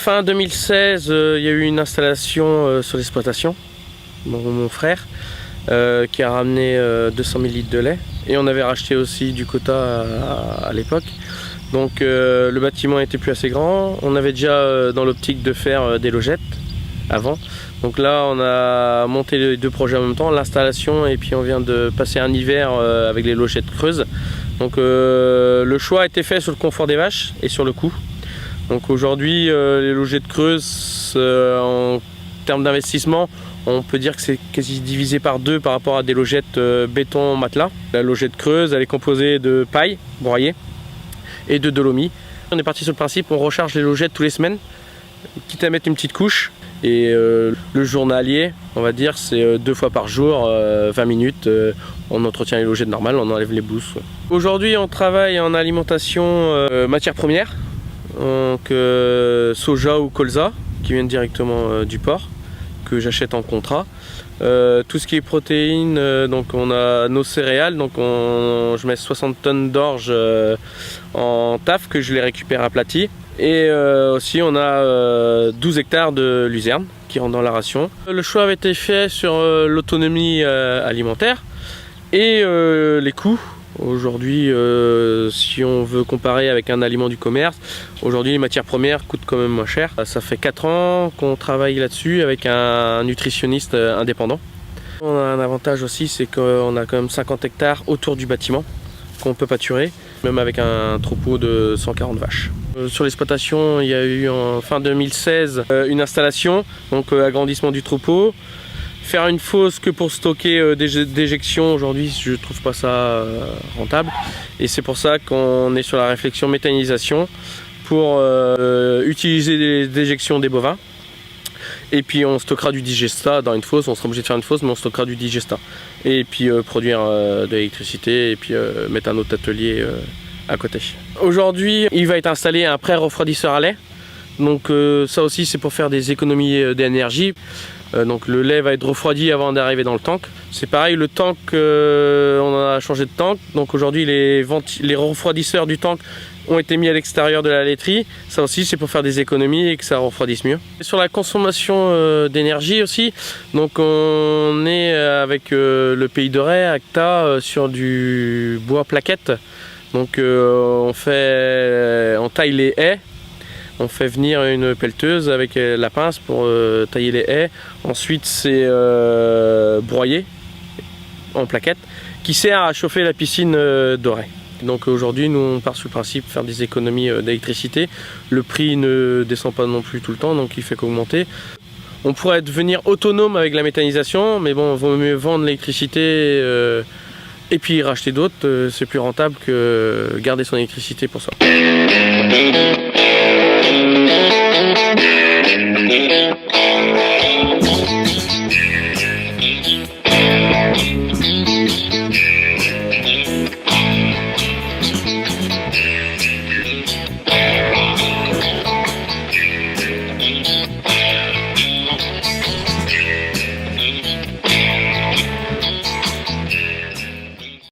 Fin 2016, il y a eu une installation sur l'exploitation, mon frère, qui a ramené 200 000 litres de lait. Et on avait racheté aussi du quota à l'époque. Donc le bâtiment n'était plus assez grand. On avait déjà dans l'optique de faire des logettes avant. Donc là on a monté les deux projets en même temps, l'installation et puis on vient de passer un hiver avec les logettes creuses. Donc le choix a été fait sur le confort des vaches et sur le coût. Donc aujourd'hui les logettes creuses en termes d'investissement, on peut dire que c'est quasi divisé par deux par rapport à des logettes béton matelas. La logette creuse elle est composée de paille broyée et de dolomie. On est parti sur le principe, on recharge les logettes tous les semaines, quitte à mettre une petite couche. Et le journalier, on va dire, c'est 2 fois par jour, 20 minutes, on entretient les logettes normales, on enlève les bousses. Aujourd'hui, on travaille en alimentation matières premières, donc soja ou colza, qui viennent directement du porc, que j'achète en contrat. Tout ce qui est protéines, donc on a nos céréales, donc je mets 60 tonnes d'orge en taf que je les récupère aplatis. Et aussi on a 12 hectares de luzerne qui rentrent dans la ration. Le choix avait été fait sur l'autonomie alimentaire et les coûts. Aujourd'hui, si on veut comparer avec un aliment du commerce, aujourd'hui les matières premières coûtent quand même moins cher. Ça fait 4 ans qu'on travaille là-dessus avec un nutritionniste indépendant. On a un avantage aussi, c'est qu'on a quand même 50 hectares autour du bâtiment qu'on peut pâturer, même avec un troupeau de 140 vaches. Sur l'exploitation, il y a eu en fin 2016 une installation, donc agrandissement du troupeau. Faire une fosse que pour stocker déjection, aujourd'hui je ne trouve pas ça rentable. Et c'est pour ça qu'on est sur la réflexion méthanisation pour utiliser les déjections des bovins. Et puis on stockera du digesta dans une fosse, on sera obligé de faire une fosse mais on stockera du digesta. Et puis produire de l'électricité et puis mettre un autre atelier à côté. Aujourd'hui il va être installé un pré-refroidisseur à lait. Donc ça aussi c'est pour faire des économies d'énergie. Donc le lait va être refroidi avant d'arriver dans le tank. C'est pareil, le tank, on a changé de tank. Donc aujourd'hui les refroidisseurs du tank ont été mis à l'extérieur de la laiterie. Ça aussi c'est pour faire des économies et que ça refroidisse mieux. Et sur la consommation d'énergie aussi, donc on est avec le Pays de Ré, Acta, sur du bois plaquette. Donc on taille les haies. On fait venir une pelleteuse avec la pince pour tailler les haies. Ensuite c'est broyé en plaquettes qui sert à chauffer la piscine dorée. Donc aujourd'hui nous on part sur le principe de faire des économies d'électricité. Le prix ne descend pas non plus tout le temps, donc il fait qu'augmenter. On pourrait devenir autonome avec la méthanisation, mais bon, il vaut mieux vendre l'électricité et puis racheter d'autres. C'est plus rentable que garder son électricité pour soi.